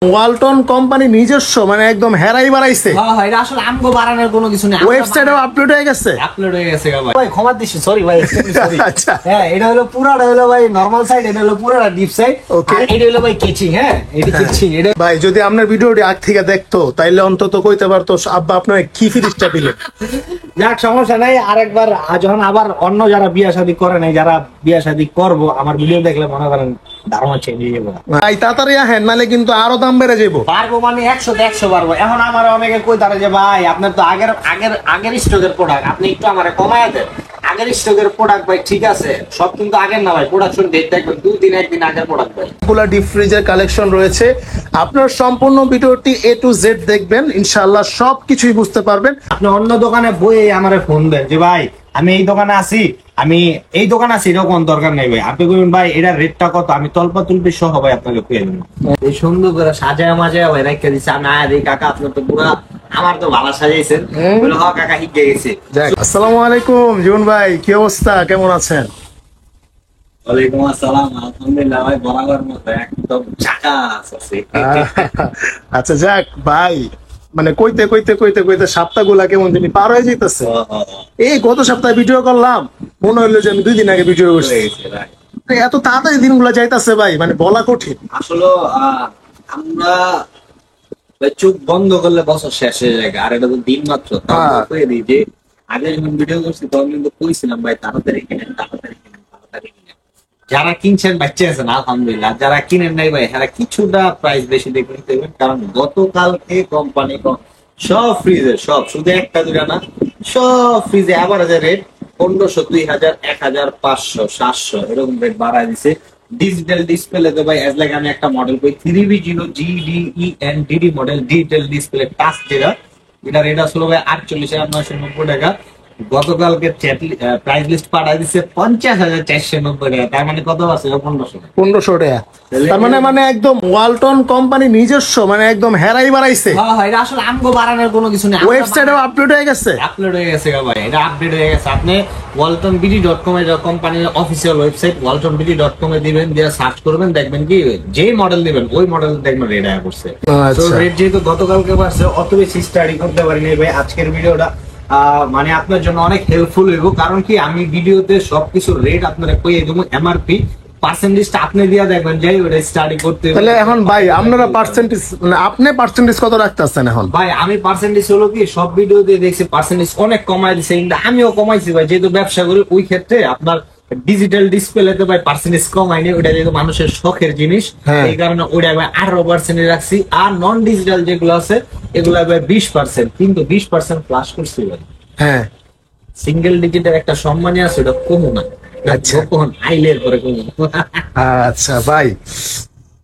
Walton company নিজস্ব মানে একদম হেরাই বাড়াইছে। হ্যাঁ হ্যাঁ, এটা আসলে আমগো বাড়ানোর কোনো কিছু নেই। ওয়েবসাইটেও আপলোড হয়ে গেছে। আপলোড হয়ে গেছে ভাই, ক্ষমা দিছি, সরি ভাই, সরি। আচ্ছা হ্যাঁ, এটা হলো পুরাটা হলো ভাই নরমাল সাইড, এটা হলো পুরাটা ডিপ সাইড। ওকে, এটা হলো ভাই কেচিং। হ্যাঁ, এটা কেচিং। এটা ভাই যদি আপনার ভিডিওটি আগ থেকে দেখতো তাইলে অন্তত কইতে পারতো আব্বা আপনার কি ফিরিসটা দিলেন। যাক, সমস্যা নাই। আরেকবার যখন আবার অন্য যারা বিয়া শাদী করে নাই, যারা বিয়া শাদী করবো, আমার ভিডিও দেখলে মনে করেন ধারণা চেঞ্জ হয়ে যাবো। ভাই তাড়াতাড়ি আহেন, নাহলে কিন্তু আরো দাম বেড়ে যাবো। পারবো মানে 100 পারবো। এখন আমার অনেকে কই তারা যে ভাই আপনার তো আগের স্টকের প্রোডাক্ট, আপনি একটু আমার কমায় দেন। আগের স্টকের প্রোডাক্ট ভাই ঠিক আছে, সব কিন্তু আগের না ভাই, প্রোডাকশন ডেট দেখবেন 2 দিন 1 দিন আগের প্রোডাক্ট ভাই। এগুলা ডিপ ফ্রিজের কালেকশন রয়েছে। আপনার সম্পূর্ণ ভিডিওটি A to Z দেখবেন, ইনশাআল্লাহ সবকিছুই বুঝতে পারবেন। আপনি অন্য দোকানে বইয়ে আমারে ফোন দেন যে ভাই আমি এই দোকানে আছি, এরকম দরকার নেই ভাই। আপনি বলবেন ভাই এটার রেটটা কত, আমি তল্পা তুলপি সহ ভাই আপনাকে পেয়ে দেবো। এই সুন্দর করে সাজায় মাজায় ভাই রেখে দিচ্ছে। আমি আয় কাকা আপনার তো পুরা, আমার তো ভালো সাজাইছেন। বলে হ কাকা হিগে গেছে। আসসালামু আলাইকুম জীবন ভাই, কি অবস্থা, কেমন আছেন? ওয়ালাইকুম আসসালাম, আলহামদুলিল্লাহ ভাই, বরাবর মতো একদম ঝাকাস আছে। আচ্ছা যাক ভাই, মানে কইতে কইতে কইতে কইতে সপ্তাহগুলা কেমন জানি পার হয়ে যাইতেছে। এই গত সপ্তাহে ভিডিও করলাম, মনে হইলো যে আমি 2 দিন আগে ভিডিও করছি। এত তাড়াতাড়ি দিনগুলা যাইতাছে ভাই, মানে বলা কঠিন আসলে। আমরা চোখ বন্ধ করলে বছর শেষ হয়ে যায়, আর এটা তো দিন মাত্র। যে আগে যখন ভিডিও করছি তখন কিন্তু কইছিলাম ভাই তাড়াতাড়ি কিনেন, তাড়াতাড়ি কিনেন, তাড়াতাড়ি কিনেন। যারা কিনছেন বাচ্চা আছেন আলহামদুলিল্লাহ, যারা কিনেন নাই ভাই হ্যাঁ কিছুটা প্রাইস বেশি দেখে নিতে হবে। কারণ গতকালকে কোম্পানি সব ফ্রিজে, সব শুধু একটা দুটা না, সব ফ্রিজে অ্যাভারেজের রেট 1500, 2000, 1000, 500, 700 এরকম রেট বাড়ায় দিছে। ডিজিটাল ডিসপ্লে তো ভাই এজ লাইক আমি একটা মডেল কই 3B0GDENDD model digital display touch যেটা, এটা রেট আসলে ভাই 48,990 টাকা। গতকালকে প্রাইস লিস্ট পাঠাই দিচ্ছে 50,490 টাকা। তার মানে কত আছে? 1500 টাকা। তার মানে একদম ওয়ালটন কোম্পানি নিজস্ব মানে একদম হেরাই বাড়াইছে। হ্যাঁ হ্যাঁ, এটা আসলে আমগো বাড়ানোর কোনো কিছু নেই। ওয়েবসাইটেও আপলোড হয়ে গেছে। আপলোড হয়ে গেছে ভাই, এটা আপডেট হয়ে গেছে। আপনি waltonbd.com এর কোম্পানির অফিসিয়াল ওয়েবসাইট waltonbd.com এ দিবেন, দিয়ে সার্চ করবেন, দেখবেন কি যে মডেল দিবেন ওই মডেল দেখবেন রেট আয়া করছে। তো রেট যেহেতু গতকালকে বাড়ছে, অত বেশি স্টাডি করতে পারিনি ভাই। আজকের ভিডিওটা মানে আপনার জন্য অনেক হেল্পফুল হইব। কারণ কি আমি ভিডিওতে সবকিছু রেট আপনারা কইয়ে দেবো, এমআরপি পার্সেন্টেজটা আপনি দিয়া দেখবেন যাই ওটা স্টাডি করতে। তাহলে এখন ভাই আপনারা পার্সেন্টেজ, মানে আপনি পার্সেন্টেজ কত রাখতেছেন এখন? ভাই আমি পার্সেন্টেজ হলো কি সব ভিডিওতে দেখছি পার্সেন্টেজ অনেক কমাই দিছে, কিন্তু আমিও কমাইছি ভাই, যেহেতু ব্যবসা করি। ওই ক্ষেত্রে আপনার ডিজিটাল ডিসপ্লেতে ভাই পার্সেন্টেজ কমাইনি, ওটা যেহেতু মানুষের শখের জিনিস, এই কারণে ওটা ভাই 18% রাখছি। আর নন ডিজিটাল যেগুলো আছে এগুলো ভাই 20%, কিন্তু 20% প্লাস করছি ভাই। হ্যাঁ, সিঙ্গেল ডিজিটের একটা সম্মানই আছে, ওটা কমো না। আচ্ছা ভাই,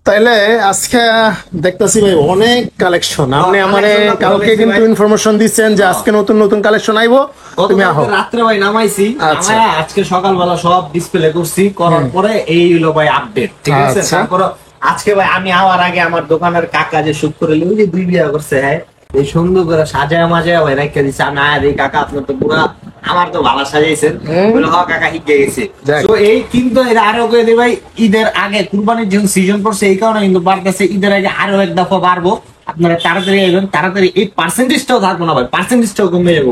তাইলে আজকে দেখতেছি ভাই অনেক কালেকশন। আপনি আমারে কালকে কিন্তু ইনফরমেশন দিচ্ছেন যে আজকে নতুন নতুন কালেকশন আইবো, তুমি আহো। রাত্রে ভাই নামাইছি, আজকে সকালবেলা সব ডিসপ্লে করছি, করার পরে এই হলো ভাই আপডেট, ঠিক আছে। তারপর আজকে ভাই আমি আওয়ার আগে আমার দোকানের কাকা যে শুট করে ওই যে 2 বিয়া করছে, হ্যাঁ এই সুন্দর করে সাজায় মাজায় ভাই রেখে দিচ্ছে। আমি আয় কাকা আপনার তো পুরা, আমার তো ভালো সাজাইছেন। বলে হ কাকা হিগে গেছে। তো এই কিন্তু এর আরো কয়ে দিই ভাই, ঈদের আগে কুরবানির যখন সিজন পড়ছে এই কারণে কিন্তু বাড়তেছে। ঈদের আগে আরো এক দফা বাড়বো, আপনারা তাড়াতাড়ি আইবেন। তাড়াতাড়ি এই পার্সেন্টেজটাও থাকবো না ভাই, পার্সেন্টেজটাও কমে যাবো।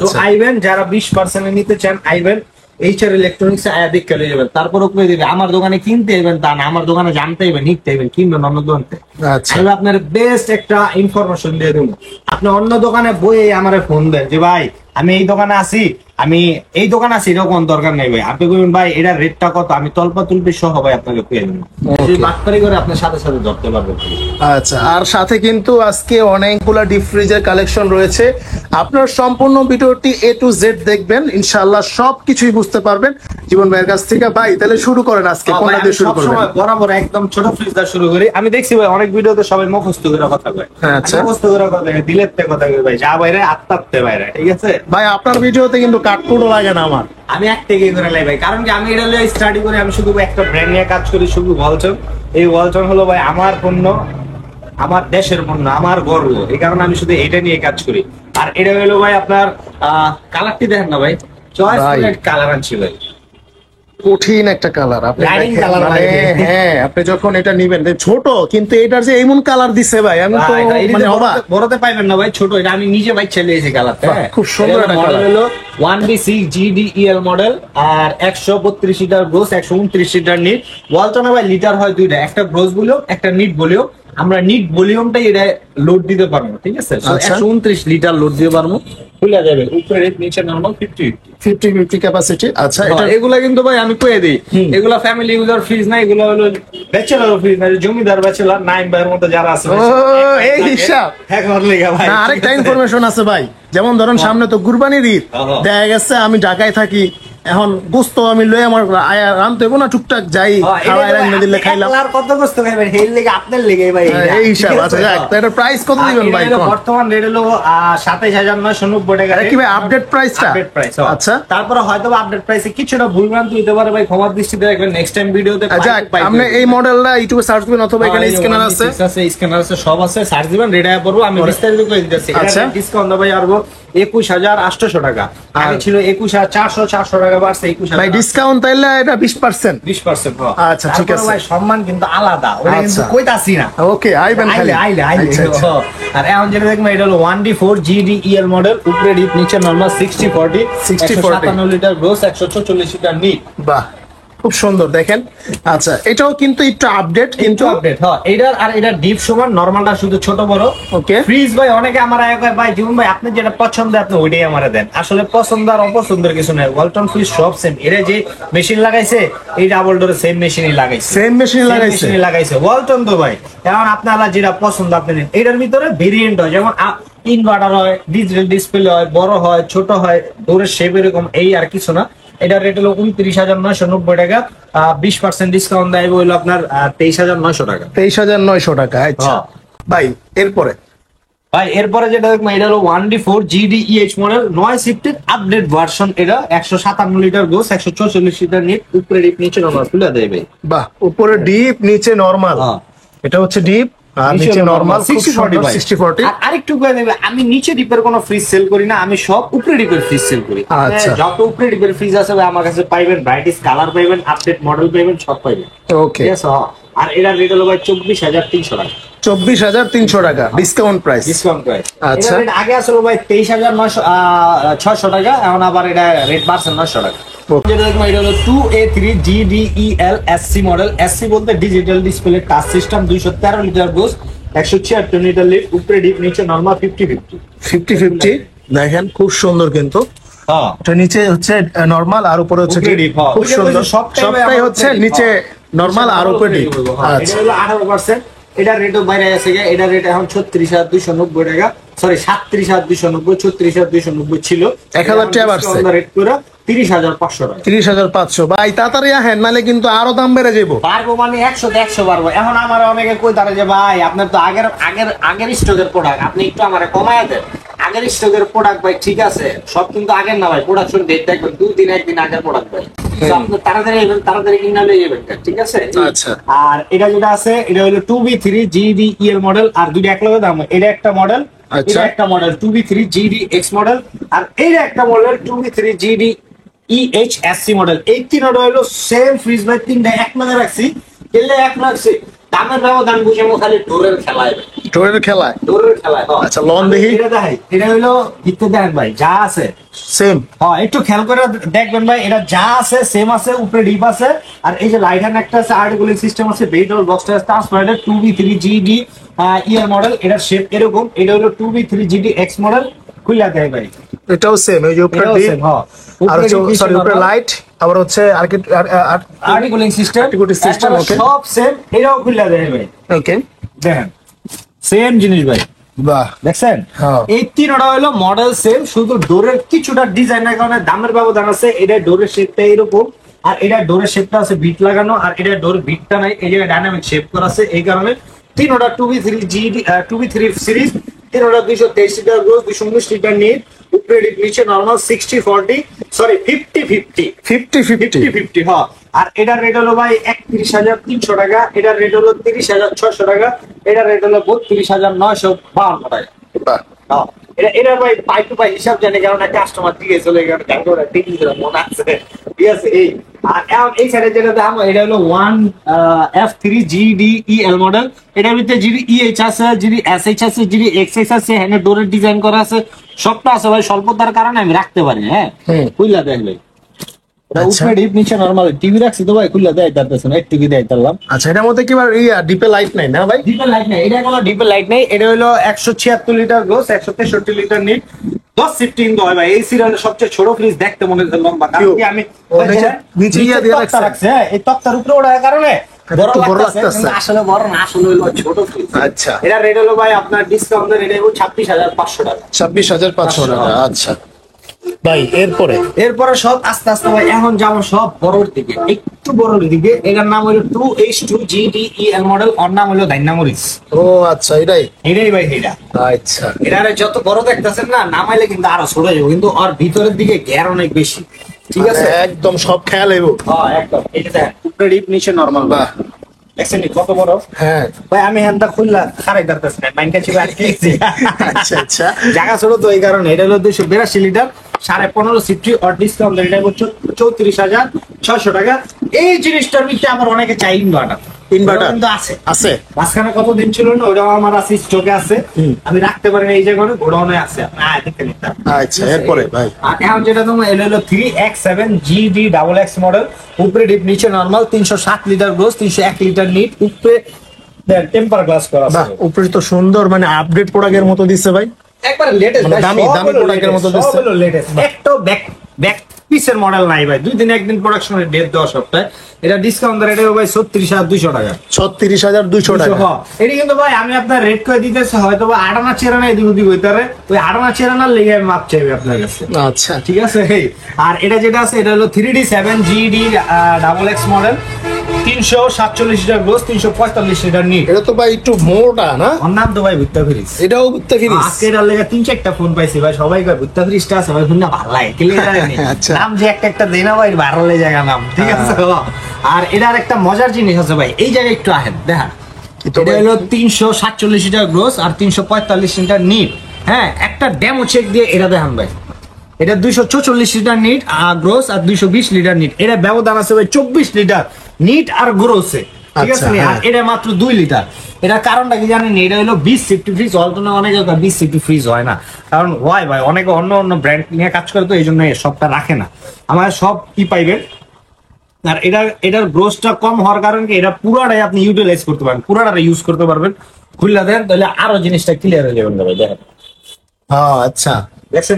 তো আইবেন যারা 20% নিতে চান, আইবেন এইচআর ইলেকট্রনিক্স আয়া দেখে লয়ে যাবেন। তারপর কয়ে দিবে আমার দোকানে কিনতে আইবেন তা না, আমার দোকানে জানতে আইবেন, নিতে আইবেন, কিনবেন অন্য দোকান থেকে। আমি আপনার বেস্ট একটা ইনফরমেশন দিয়ে দেবো। আপনি অন্য দোকানে বইয়ে আমারে ফোন দেন যে ভাই আমি এই দোকানে আছি, এরকম দরকার নেই ভাই। আপনি বলবেন ভাই এটার রেটটা কত, আমি তল্পা তুলপি সহ ভাই আপনাকে পেয়ে দেবো। বাটপারি করে আপনার সাথে সাথে ধরতে পারবেন। আচ্ছা, আর সাথে কিন্তু আজকে অনেকগুলা ডিপ ফ্রিজের কালেকশন রয়েছে। আপনার সম্পূর্ণ ভিডিওটি A to Z দেখবেন, ইনশাআল্লাহ সবকিছুই বুঝতে পারবেন জীবন ভাইয়ের কাছ থেকে। ভাই তাহলে শুরু করেন, আজকে কোনটা দিয়ে শুরু করবেন? বরাবর একদম ছোট ফ্রিজ দিয়ে শুরু করি। আমি দেখছি ভাই অনেক ভিডিওতে সবাই মুখস্থ করে কথা কয়। আচ্ছা, মুখস্থ করে কথা কয়, দিলের তে কথা কয় ভাই, যা বাইরে আত্মাতে বাইরে, ঠিক আছে ভাই। আপনার ভিডিওতে কিন্তু কাটকুটো লাগে না আমার, আমি এক থেকে করে লাই ভাই। কারণ কি আমি এটা নিয়ে স্টাডি করি, আমি শুধু একটা ব্র্যান্ড নিয়ে কাজ করি, শুধু ওয়ালটন। এই ওয়ালটন হলো ভাই আমার পণ্য, আমার দেশের পণ্য, আমার গর্ব। এই কারণে আমি শুধু এটা নিয়ে কাজ করি। আর এটা হলো ভাই আপনার কালারটি দেখেন না ভাই, চয়েস কালার আনছি ভাই। কঠিন একটা কালার। আপনি Lighting দেখেন, colour মানে ভাই। হ্যাঁ আপনি যখন এটা নিবেন ছোট, কিন্তু এটার যে এমন কালার দিছে ভাই, আমি তো মানে অবাক। বড়তে পাইবেন না ভাই, ছোট এটা আমি নিজে ভাই ছেলে এসে কালারটা। বাহ, খুব সুন্দর একটা মডেল colour। হলো 1B6 GDEL মডেল, আর 132 লিটার গ্রোস, 129 লিটার নিট। ওয়ালটনে ভাই লিটার হয় দুইটা, একটা গ্রোস ভলিউম, একটা নিট ভলিউম। আমরা নিট ভলিউমটাই এটা লোড দিতে পারবো, ঠিক আছে? So, আচ্ছা। 129 লিটার লোড দিতে পারবো, খুলে যাবে উপরে নিচে নরমাল 50-50। 50-50 ক্যাপাসিটি। আচ্ছা, এটা এগুলা কিন্তু ভাই আমি কয়ে দিই, এগুলা ফ্যামিলি ইউজার ফ্রিজ না, এগুলো হলো ব্যাচেলর ফ্রিজ না, জমিদার ব্যাচেলর নাইম ভাইয়ের মতো যারা আছে। ও, এই হিসাব। একবার লেগে ভাই। না, আরেকটা ইনফরমেশন আছে ভাই, যেমন ধরুন সামনে তো কুরবানির ঈদ, দেখা গেছে আমি ঢাকায় থাকি, এখন গোস্ত আমি লই আমার রানতে হইব না, টুকটাক যাই খাওয়াই রান্না দিলে খাইলাম। কত গোস্ত খাইবেন এই লেগে আপনার লেগে ভাই এই হিসাব। আচ্ছা যাক, তো এটার প্রাইস কত দিবেন ভাই? বর্তমান রেট হলো 27,990 টাকা। এটা কি ভাই আপডেট প্রাইসটা? Update price. আচ্ছা, তারপরে হয়তো আপডেট প্রাইসে কিছুটা ভুলভ্রান্তি হতে পারে ভাই, ক্ষমার দৃষ্টিতে দেখবেন নেক্সট টাইম ভিডিওতে। যাক, আপনি এই মডেলটা ইউটিউবে সার্চ দিবেন অথবা এখানে স্ক্যানার আছে, স্ক্যানার আছে, সব আছে, সার্চ দিবেন, রেড আয়া পড়বো, আমি বিস্তারিত করে দিতেছি। আচ্ছা, ডিসকাউন্ট ভাই আসবো 21,800 টাকা, আগে ছিল 21,400, 400 টাকা বাড়ছে 21,000 ভাই ডিসকাউন্ট তাইলে এটা 20%। 20%। আচ্ছা, ঠিক আছে ভাই, সম্মান কিন্তু আলাদা, ওটা কিন্তু কইতাছি না। ওকে, আইবেন খালি। আইলে আচ্ছা, আচ্ছা। আর এখন যেটা দেখবেন এটা হলো 1D4 GDEL মডেল, উপরে ডিপ নিচে normal 60-40, 157 litre gross, 144 litre NEET. বাহ, খুব সুন্দর দেখেন। আচ্ছা, এটাও কিন্তু একটু আপডেট, কিন্তু আপডেট। হ্যাঁ, এটার আর এটার ডিপ সমান, নরমালটা শুধু ছোট বড়। ওকে। ফ্রিজ ভাই অনেকে আমার একবার ভাই জীবন ভাই আপনি যেটা পছন্দ আপনি ওইটাই আমারে দেন, আসলে পছন্দ আর অপছন্দের কিছু নাই। ওয়ালটন ফ্রিজ সব সেম। এরা যে মেশিন লাগাইছে এই ডাবল ডোরে সেম মেশিনই লাগাইছে, সেম মেশিন লাগাইছে ওয়ালটন তো ভাই। এখন আপনারা যেটা পছন্দ আপনি নেন। এটার ভিতরে ভেরিয়েন্ট হয়, যেমন ইনভার্টার হয়, ডিজিটাল ডিসপ্লে হয়, বড় হয়, ছোট হয়, ডোরের শেপ এরকম, এই আর কিছু না। এটার রেট হলো 29,990 টাকা, 20% ডিসকাউন্ট দেয় হলো আপনার 23,900 টাকা। 23,900 টাকা। আচ্ছা ভাই, এরপরে ভাই এরপরে যেটা দেখবেন এটা হলো 1D4 GDEH মডেল, 9 শিফটের আপডেট ভার্সন। এটা 157 লিটার গোস, 144 লিটার নিট, উপরে ডিপ নিচে নরমাল খুলে দেয় ভাই। বাহ, উপরে ডিপ নিচে নরমাল। এটা হচ্ছে ডিপ আর নিচে নরমাল, 60-40। আরেকটু করে দেবে, আমি নিচে ডিপের কোনো ফ্রিজ সেল করি না, আমি সব উপরে ডিপের ফ্রিজ সেল করি। আচ্ছা, যত উপরে ডিপের ফ্রিজ আছে ভাই আমার কাছে পাইবেন, ব্রাইটিস কালার পাইবেন, আপডেট মডেল পাইবেন, সব পাইবেন। ওকে। আর এটার রেট হলো ভাই 24,300 টাকা। 24,300 টাকা ডিসকাউন্ট প্রাইস। আচ্ছা, আগে আসলে ভাই 23,600 টাকা, এখন আবার এটা রেট বাড়ছে 900 টাকা। যেটা দেখবো এটা হলো 2A3 GDEL SC model. SC বলতে digital display touch system, 213 litre গোস, 176 লিটার লিড, উপরে ডিপ নিচে নরমাল 50-50। দেখেন খুব সুন্দর কিন্তু। এটা নিচে হচ্ছে নরমাল আর উপরে হচ্ছে ডিপ। খুব সুন্দর, সবটাই হচ্ছে নিচে নরমাল আর উপরে ডিপ। আচ্ছা, এটা হলো 18%। এটার রেটও বাইরে আছে, এটার রেট এখন 36,290 টাকা, সরি 37,290, 36,290 ছিল, 1,000 টাকা বাড়ছে। রেট করে 30,500 টাকা। 30,500। ভাই তাড়াতাড়ি আহেন, নালে কিন্তু আরো দাম বেড়ে যাবো। পারবো মানে 100 পারবো। এখন আমার অনেকে কই তারা যে ভাই আপনার তো আগের স্টকের প্রোডাক্ট, আপনি একটু আমার কমায় দেন। আগের স্টকের প্রোডাক্ট ভাই ঠিক আছে, সব কিন্তু আগের না ভাই, প্রোডাকশন ডেট দেখবেন 2 দিন 1 দিন আগের প্রোডাক্ট ভাই। আপনি তাড়াতাড়ি কিনে লয়ে যাবেন, ঠিক আছে? আচ্ছা, আর এটা যেটা আছে এটা হলো 2B3 GDEL মডেল, আর দুইটা একলগে দাম। এটা একটা মডেল, এটা একটা মডেল 2B3 GDX মডেল, আর এইটা একটা model 2B3 GDEH SC model. এই তিনটা হলো সেম ফ্রিজ ভাই, তিনটা এক লগে রাখছি, এলে এক লাগছে। দামের ব্যবধান বুঝে খালি ডোরের খেলায়, আচ্ছা, লন দেখি। এটা হলো ভিতরে দেখেন ভাই যা আছে সেম। হ্যাঁ, একটু খেয়াল করে দেখবেন ভাই, এটা যা আছে সেম আছে, উপরে ডিপ আছে, আর এই যে লাইট হ্যান্ড একটা আছে, আর্টিকুলিং সিস্টেম আছে, বেডরোল বক্সটা আছে, ট্রান্সপারেন্ট 2B3 GDEL মডেল। এটার শেপ এরকম। এটা হলো 2B3 GDX মডেল, খুইলা দেয় ভাই। এটাও সেম, এই যে উপরে ডিপ আর সরি উপরে লাইট, আবার হচ্ছে আর্টিকুলিং সিস্টেম, ওকে, সব সেম। এটাও খুইলা দেয় ভাই। ওকে, দেখেন সেম জিনিস ভাই। বাহ, দেখছেন এই তিনটা হলো মডেল সেম, শুধু ডোরের কিছুটা ডিজাইনের কারণে দামের ব্যবধান আছে। এটা ডোরের শেপটা এরকম, আর এটা ডোরের শেপটা আছে বিট লাগানো, আর এটা ডোরের বিটটা নাই, এই জায়গায় ডাইনামিক শেপ করা আছে। এই কারণে তিনটা 2B3 সিরিজ, তিনটা 223 লিটার গ্রোস, 219 লিটার নিট, উপরে ডিপ নিচে নরমাল 60-40, সরি 50-50। হ্যাঁ, আর এটার রেট হলো ভাই 31,300 টাকা, এটার রেট হলো 30,600 টাকা, এটার রেট হলো 32,952 টাকা। এটার ভাই পাই টু পাই হিসাব জানি, কারণ কাস্টমার দিকে চলে গেল, মনে আছে ঠিক আছে এই আর এখন এই সাইডে যেটা দাম এটা হলো 1F3GDEL মডেল। এটার ভিতরে GDEH আছে, GDSH আছে, GDXH আছে, হ্যান্ড ডোরের ডিজাইন করা আছে, সবটা আছে ভাই। স্বল্পতার কারণে আমি রাখতে পারি। হ্যাঁ খুললা দেখ ভাই, উপরে ডিপ নিচে নরমাল টিভি রাখছি তো ভাই, খুললা দেয় তারতেছে না, টিভি দেয় তারলাম। আচ্ছা, এটার মধ্যে কি ডিপে লাইট নাই না ভাই? ডিপের লাইট নাই, এটা কোনো ডিপের লাইট নাই। এটা হলো 176 litre gross, 163 litre net, 10 C F T inch হয় ভাই। এই সিরিয়ালের সবচেয়ে ছোট ফ্রিজ দেখতে মনে হচ্ছে লম্বা, কারণ কি আমি নিচে দিয়ে তক্তা রাখছি। হ্যাঁ এই তক্তার উপরে ওঠার কারণে বড় লাগতেছে, আসলে বড় না, আসলে হলো ছোট ফ্রিজ। আচ্ছা, এটা রেট হলো ভাই আপনার ডিসকাউন্টের রেট হলো 26,500 টাকা। 26,500 টাকা। আচ্ছা ভাই, এরপরে সব আস্তে আস্তে ভাই এখন যাবো সব বড়র দিকে, একটু বড়র দিকে। এটার নাম হলো 2H2GDEL মডেল, ওর নাম হলো ডাইনামোরিস। ও আচ্ছা, এটাই ভাই এটা। আচ্ছা, এটার যত বড় দেখতেছেন না, নামাইলে কিন্তু আরো ছোট যাবে, কিন্তু ওর ভিতরের দিকে গ্যার অনেক বেশি। ঠিক আছে, একদম সব খেয়াল হইব। হ্যাঁ একদম। এটা দেখেন উপরে ডিপ নিচে নরমাল। বাহ, দেখছেন কত বড়। হ্যাঁ ভাই, আমি হ্যান্ডটা খুললা খারাই ধরতেছি না, মাইন্ডটা ছিল আর কি। আচ্ছা আচ্ছা, জায়গা ছোট তো এই কারণে। এটা হলো 282 লিটার, 15.5 সিফটি, আর ডিসকাউন্ট এটা হচ্ছে 34,600 টাকা। এই জিনিসটার ভিতরে আমার অনেকে চাই ইনভার্টার কিন্তু আছে মাঝখানে কতদিন ছিল না, ওটাও আমার আছে, স্টকে আছে, আমি রাখতে পারি না এই জায়গায়, গোডাউনে আছে। আচ্ছা, এরপরে ভাই আর এখন যেটা তোমার এলো হলো 3X7GDXX মডেল, উপরে ডিপ নিচে normal, 307 litre gross, 301 litre net, উপরে টেম্পার গ্লাস করা আছে। উপরে তো সুন্দর, মানে আপডেট প্রোডাক্টের মতো দিচ্ছে ভাই, একবারে লেটেস্ট, দামি প্রোডাক্টের মতো দিচ্ছে। সব হলো লেটেস্ট, একটা ব্যাক পিসের মডেল নাই ভাই, দুই দিন একদিন প্রোডাকশনের ডেট দেওয়া সপ্তাহে। এটা ডিসকাউন্ট দরে এটা ভাই 36,200 টাকা। 36,200 টাকা। এটা কিন্তু ভাই আমি আপনার রেট করে দিতেছি, হয়তো বা আটানা চেরানা এদিক ওদিক হইতে পারে, ওই আটানা চেরানার লেগে আমি মাপ চাইবে আপনার কাছে। আচ্ছা ঠিক আছে। আর এটা যেটা আছে এটা হলো 3D7GDXX model, 347 litre gross, 345 litre NEET. এটা তো ভাই একটু মোটা না? ওর নাম তো ভাই ভুট্টা ফ্রিজ। এটাও ভুট্টা ফ্রিজ। আজকে এটার লেগে 3-4টা ফোন পাইছি ভাই, সবাই কয় ভুট্টা ফ্রিজটা আছে ভাই, শুননা ভালো লাগে, কি লাগে আচ্ছা, নাম যে একটা দেই না ভাই, ভালো লাগে জায়গা নাম। ঠিক আছে। আর এটার একটা মজার জিনিস আছে ভাই, এই জায়গায় একটু আহেন দেখা, এটা হলো 347 লিটার গ্রোস আর 345 লিটার নিট। হ্যাঁ, একটা ডেমো চেক দিয়ে এটা দেখান ভাই। এটা 244 লিটার নিট আর গ্রোস, আর 220 লিটার নিট। এটা ব্যবধান আছে ভাই 24 লিটার নিট আর গ্রোসে। ঠিক আছে। আর এটা মাত্র 2 লিটার। এটার কারণটা কি জানেন? এটা হলো 20 সিফটি ফ্রিজ, অল্টনা অনেকে 20 সিফটি ফ্রিজ হয় না, কারণ হয় ভাই অনেকে অন্য অন্য ব্র্যান্ড নিয়ে কাজ করে, তো এই জন্য সবটা রাখে না। আমার সব কি পাইবেন। আর এটার গ্রোসটা কম হওয়ার কারণে কি এটা পুরোটাই আপনি ইউটিলাইজ করতে পারবেন, পুরোটা ইউজ করতে পারবেন। খুললা দেন তাহলে আরো জিনিসটা ক্লিয়ার হয়ে যাবেন ভাই। দেখেন, হ্যাঁ আচ্ছা, দেখছেন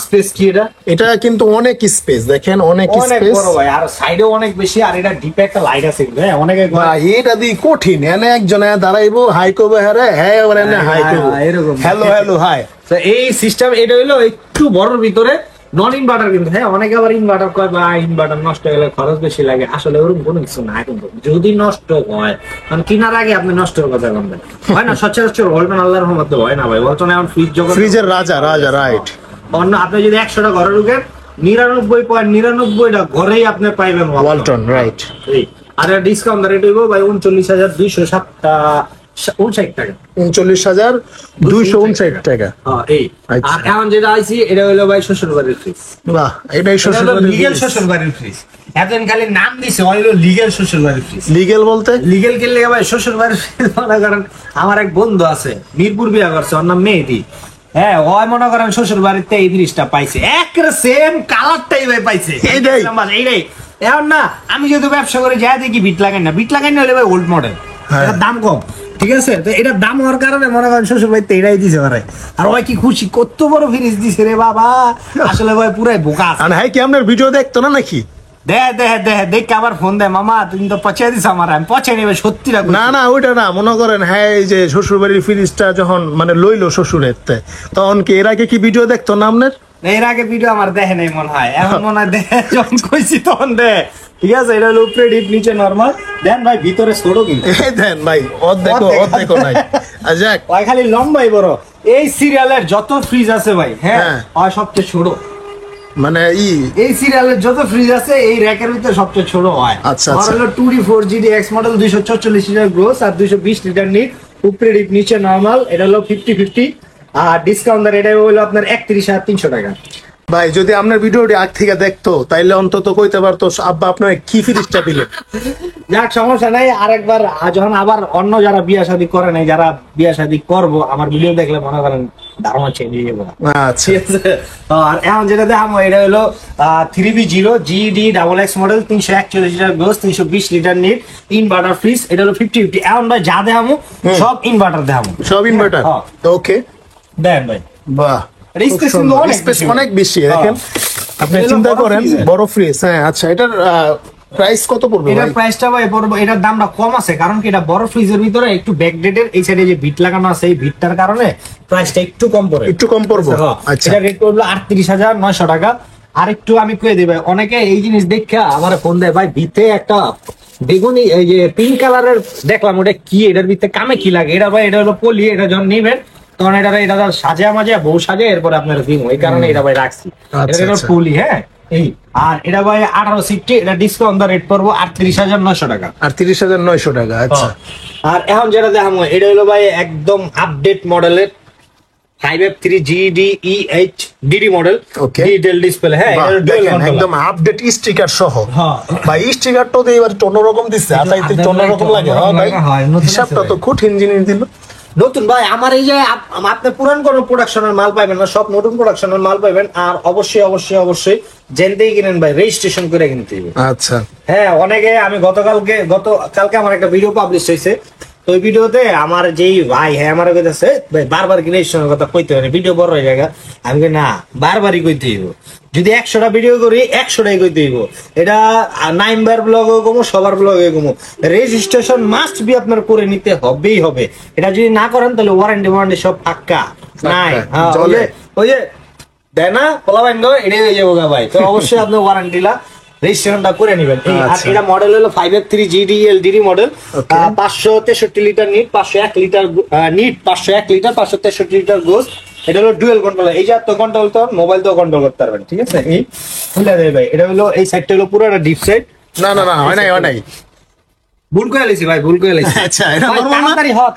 স্পেস কি এটা? এটা কিন্তু অনেক স্পেস, দেখেন অনেক স্পেস বড় ভাই, আর সাইডেও অনেক বেশি, আর এটা ডিপে একটা লাইট আছে। হ্যাঁ, অনেকে ভাই এটা দি কঠিন, এনে একজন দাঁড়াইবো হাই করবে, হ্যাঁ এবার এনে হাই করবো, এরকম হ্যালো হাই। তো এই সিস্টেম এটা হলো একটু বড়র ভিতরে, নন ইনভার্টার কিন্তু। হ্যাঁ, অনেকে আবার ইনভার্টার কয় বা ইনভার্টার নষ্ট হয়ে গেলে খরচ বেশি লাগে, আসলে ওরকম কোনো কিছু না। কিন্তু যদি নষ্ট হয়, কারণ কেনার আগে আপনি নষ্টের কথা বলবেন, হয় না? সচরাচর ওয়ালটন আল্লাহর রহমতে হয় না ভাই। ওয়ালটন এখন ফ্রিজের রাজা, রাইট। অন্য আপনি যদি 100টা ঘরে ঢুকেন, 99.99টা ঘরেই আপনি পাইবেন ওয়ালটন, রাইট। আর ডিসকাউন্ট রেট হইব ভাই 39,259 টাকা। 39,259 টাকা। এই আর এখন যেটা আইছি এটা হলো ভাই শ্বশুর বাড়ির ফ্রিজ। বাহ, এটাই শ্বশুর বাড়ির লিগ্যাল শ্বশুর বাড়ির ফ্রিজ। এতদিন খালি নাম দিছে, হলো লিগ্যাল শ্বশুর বাড়ির ফ্রিজ। লিগ্যাল বলতে লিগ্যাল কিনলে ভাই শ্বশুর বাড়ির ফ্রিজ মনে করেন। আমার এক বন্ধু আছে, মিরপুর বিয়া করছে, ওর নাম মেহেদি। হ্যাঁ, ওই মনে করেন শ্বশুর বাড়িতে এই ফ্রিজটা পাইছে, একেবারে সেম কালারটাই ভাই পাইছে। এইটাই এখন না, আমি যেহেতু ব্যবসা করে যাই দেখি বিট লাগাই না, হলে ভাই ওল্ড মডেল, এটার দাম কম। ঠিক আছে, তো এটার দাম হওয়ার কারণে মনে করেন শ্বশুর বাড়িতে এটাই দিছে পারে। আর ওই কি খুশি, কত বড় ফ্রিজ দিছে রে বাবা, আসলে ভাই পুরাই বোকা। হ্যাঁ, কি আপনার ভিডিও দেখতো না নাকি? দেখ আবার ফোন দেয়, মামা তুমি তো পচিয়ে দিস আমার, আমি পচিয়ে নেবে সত্যি রাখবো না ওইটা না, মনে করেন হ্যাঁ এই যে শ্বশুর বাড়ির ফ্রিজটা যখন মানে লইলো শ্বশুরের, তখন কি এর আগে কি ভিডিও দেখতো না আপনার? এর আগে ভিডিও আমার দেখে নাই মনে হয়, এখন মনে হয় দেখে, যখন কইছি তখন দে। ঠিক আছে, এটা হলো উপরে ডিপ নিচে নরমাল। দেন ভাই ভিতরে ছোট কিন্তু, দেন ভাই অর্ধেক নাই। যাক, ভাই খালি লম্বাই বড়। এই সিরিয়ালের যত ফ্রিজ আছে ভাই, হ্যাঁ সবচেয়ে ছোট, মানে এই সিরিয়ালের যত ফ্রিজ আছে এই র‍্যাকের ভিতরে সবচেয়ে ছোট হয়। আচ্ছা, হলো 2D4GDX মডেল, 244 লিটার গ্রোস আর 220 লিটার নিট, উপরে ডিপ নিচে নরমাল। এটা হলো 50-50, আর ডিসকাউন্ট এটা হলো আপনার 31,300 টাকা। ভাই যদি আপনার ভিডিওটি আগ থেকে দেখতো তাইলে অন্তত কইতে পারতো আব্বা আপনার কি ফিরিসটা দিলেন। যাক সমস্যা নাই, আরেকবার যখন আবার অন্য যারা বিয়া শাদী করে নাই, যারা বিয়া শাদী করবো, আমার ভিডিও দেখলে মনে করেন ধারণা চেঞ্জ হয়ে যাবো। আচ্ছা ঠিক আছে। আর এখন যেটা দেখাবো এটা হলো 3B0 GD XX model, 341 litre গোস, 320 লিটার নিট, ইনভার্টার ফ্রিজ। এটা হলো 50-50। এখন ভাই যা দেখাবো সব ইনভার্টার দেখাবো, সব ইনভার্টার। ওকে দেন ভাই। বাহ, স্পেস অনেক বেশি। দেখেন আপনি চিন্তা করেন বড় ফ্রিজ। হ্যাঁ আচ্ছা, এটার প্রাইস কত পড়বে? এটার প্রাইসটা ভাই পড়বে, এটার দামটা কম আছে কারণ কি এটা বড় ফ্রিজের ভিতরে একটু ব্যাকডেটেড, এই সাইডে যে বিট লাগানো আছে এই বিটটার কারণে প্রাইসটা একটু কম পড়ে, একটু কম পড়বে। আচ্ছা, এটা রেট পড়বে 38,900 টাকা। আর একটু আমি কয়ে দিই ভাই, অনেকে এই জিনিস দেখে আমার ফোন দেয়, ভাই ভিতরে একটা বেগুনি এই যে পিঙ্ক কালারের দেখলাম, ওটা কি, এটার ভিতরে কামে কি লাগে? এটা ভাই এটা হলো পলি, এটা যখন নিবেন তখন এটা সাজা মাজা বউ সাজে, এরপর আপনার দিন, ওই কারণে এটা ভাই রাখছি। এটা হলো পলি। হ্যাঁ এই, আর এটা ভাই 18 সিফটি, এটা ডিসকাউন্ট রেট পড়বো 38,900 টাকা। 38,900 টাকা। আচ্ছা, আর এখন যেটা দেখাবো এটা হলো ভাই একদম আপডেট মডেলের 5F3 GDEH DD model, digital display. হ্যাঁ একদম আপডেট স্টিকার সহ। হ্যাঁ ভাই স্টিকারটা তো এবার অন্যরকম দিচ্ছে, আতাইতে অন্যরকম লাগে। হ্যাঁ ভাই, হিসাবটা তো কঠিন জিনিস দিল। নতুন ভাই আমার এই যে আপনি পুরান কোন প্রোডাকশনের মাল পাইবেন না, সব নতুন প্রোডাকশনের মাল পাইবেন। আর অবশ্যই অবশ্যই অবশ্যই জেনতেই কিনেন ভাই, রেজিস্ট্রেশন করে কিনতে হবে। আচ্ছা হ্যাঁ, অনেকে আমি গতকালকে আমার একটা ভিডিও পাবলিশ হয়েছে, তো ওই ভিডিওতে আমার যেই ভাই হ্যাঁ আমার কইতেছে ভাই বারবার রেজিস্ট্রেশনের কথা কইতে হয়, ভিডিও বড় হয়ে যায়। আমি কই না, বারবারই কইতে হইব। যদি 100টা ভিডিও করি 100টাই কইতে হইব। এটা নাইমবার ব্লগে কমো, সবার ব্লগে কমো, রেজিস্ট্রেশন মাস্ট বি আপনার করে নিতে হবেই হবে। এটা যদি না করেন তাহলে ওয়ারেন্টি সব ফাক্কা নাই। ওই যে দেয় না পোলাবাইন, এটাই হয়ে যাবো ভাই। তো অবশ্যই আপনার ওয়ারেন্টিলা রেজিস্ট্রেশনটা করে নেবেন। আর এটা মডেল হলো 5F3 GDLDD model, 563 litre NEET, 501 litre NEET, 501 litre, 563 litre গোস। এটা হলো ডুয়েল কন্ট্রোল, এই যে তো কন্ট্রোল তো মোবাইল তো কন্ট্রোল করতে পারবেন। ঠিক আছে, এই খুলে দেবে ভাই। এটা হলো এই সাইডটা হলো পুরো ডিপ সাইড। না না না, হয় নাই ভুল করে লিছি ভাই, ভুল করে লিছি। আচ্ছা, এটা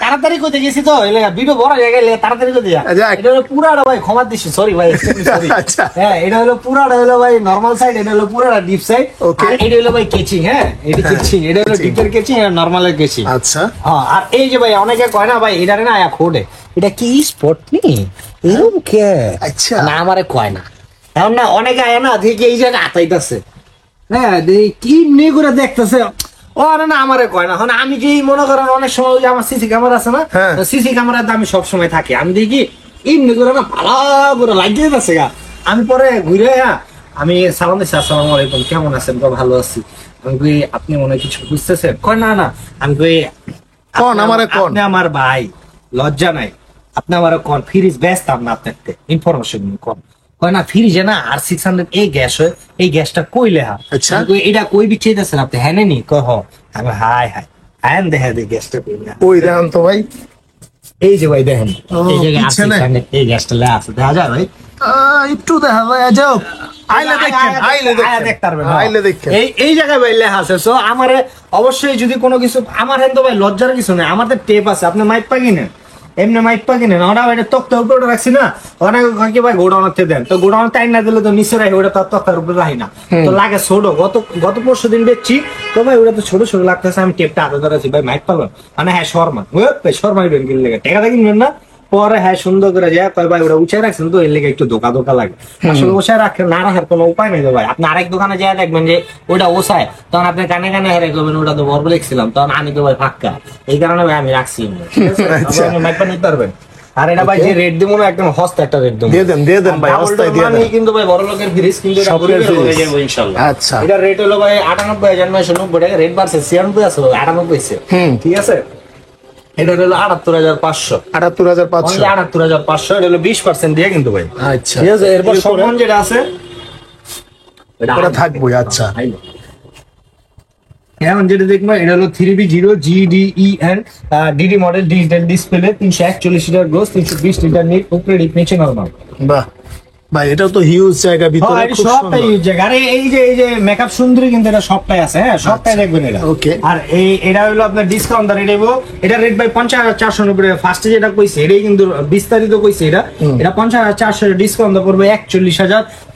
তাড়াতাড়ি কইতে গেছি তো, ভিডিও বড় হয়ে গেলে তাড়াতাড়ি কইতে যা। এটা হলো পুরাটা ভাই, ক্ষমা দিছি, সরি ভাই, সরি। আচ্ছা হ্যাঁ, এটা হলো পুরাটা হলো ভাই নরমাল সাইড, এটা হলো পুরাটা ডিপ সাইড। আর এটা হলো ভাই কেচিং। হ্যাঁ, এটা কেচিং, এটা হলো ডিপের কেচিং আর নরমালের কেচিং। আচ্ছা, হ্যাঁ। আর এই যে ভাই অনেকে কয় না ভাই এটারে না আয়া খোড়ে, এটা কি স্পট নি এরকম কে? আচ্ছা, না আমারে কয় না, এখন না অনেকে আয়া না দেখি এই জায়গা আতাইতাছে। হ্যাঁ, দেখি কি নে করে দেখতেছে, ও আরে না আমারে কয় না। আমি কি মনে করেন অনেক সময় ওই যে আমার সিসি ক্যামেরা আছে না, সিসি ক্যামেরাতে আমি সবসময় থাকি, আমি দেখি এমনি করে না ভালো করে লাগিয়ে যাচ্ছে গা। আমি পরে ঘুরে আমি সালাম দিচ্ছি, আসসালামু আলাইকুম, কেমন আছেন? তো ভালো আছি। আমি কই আপনি মনে হয় কিছু বুঝতেছেন? কয় না না। আমি কই আপনি আমার ভাই, লজ্জা নাই, আপনি আমার কোন ফ্রিজ বেচতাম না আপনাকে, ইনফরমেশন কম। কয় না ফ্রিজে না R600 এই গ্যাস হয়, এই গ্যাসটা কই লেহা? আচ্ছা, এটা কই বিচ্ছেদেছেন আপনি? হ্যাঁ নি কয় হ। আমি হাই হাই হ্যাঁ দেখা দে গ্যাসটা কই না, ওই দেখেন তো ভাই, এই যে ভাই দেখেন এই জায়গায় R600 এই গ্যাসটা লেহা আছে, দেখা যায় ভাই? একটু দেখা যায়, যাও আইলে দেখেন, আইলে দেখেন এই জায়গায় ভাই লেখা আছে। সো আমারে অবশ্যই যদি কোনো কিছু, আমার হ্যাঁ তো ভাই লজ্জার কিছু নেই, আমাদের টেপ আছে, আপনি মাইক পা কিনেন, এমনি মাইক পা কিনেন। ওরা এটা তক্তার উপরে রাখছি না, অনেক কি ভাই গোডাউনতে দেন, তো গোডাউন টাইম না দিলে তো নিচে রাখি, ওটা তো তক্তার উপরে রাখি না, তো লাগে ছোট। গত পরশু দিন বেচছি তো ভাই ওটা তো ছোট ছোট লাগতেছে, আমি টেপটা হাতে ধরেছি, ভাই মাইক পাবেন মানে হ্যাঁ শর্মা, শর্মাই বের কিনলে টাকাটা কিনবেন না। পরে হ্যাঁ সুন্দর করে যায় কয় ভাই ওটা উঁচাই রাখছেন তো এর লেগে একটু ধোকা লাগে। আসলে ওসায় না রাখার কোনো উপায় নেই ভাই। আপনি আরেক দোকানে যায় দেখবেন যে ওটা ওসায়, তখন আপনি কানে হেরে করবেন ওটা তো বরবল লিখছিলাম, তখন আমি তো ভাই ফাঁকা, এই কারণে ভাই আমি রাখছি। মাইকটা নিতে পারবেন। আর এটা ভাই যে রেট দিব না একদম হস্ত একটা রেট দিব, দিয়ে দেন ভাই, হস্তায় দিয়ে দেন কিন্তু ভাই বড় লোকের ফ্রিজ কিন্তু এটা পুরো হয়ে যাবে ইনশাআল্লাহ। আচ্ছা, এটা রেট হলো ভাই 98,990 টাকা, রেট বাড়ছে 96 আছে 98 আছে। ঠিক আছে, এটা হলো 78,500, 78,500, এটা হলো 20% দিয়ে কিন্তু ভাই। আচ্ছা, ঠিক আছে, এরপর সম্মান যেটা আছে এটা থাকবো। আচ্ছা, এখন যেটা দেখবো এটা হলো 3B0 GDEN DD model, digital display, 341 litre gross, 320 litre net, উপরে ডিপ নিচে নরমাল। বাহ ভাই, এটাও তো হিউজ জায়গা, ভিতরে খুব সবটাই হিউজ জায়গা। আর এই যে মেকআপ সুন্দরী কিন্তু এটা সবটাই আছে। হ্যাঁ, সবটাই দেখবেন এটা। ওকে, আর এটা হলো আপনার ডিসকাউন্ট দর, এটা রেট ভাই 50,490 ফার্স্টে যেটা কইছে এটাই কিন্তু বিস্তারিত কইছে। এটা 50,400 ডিসকাউন্ট পড়বে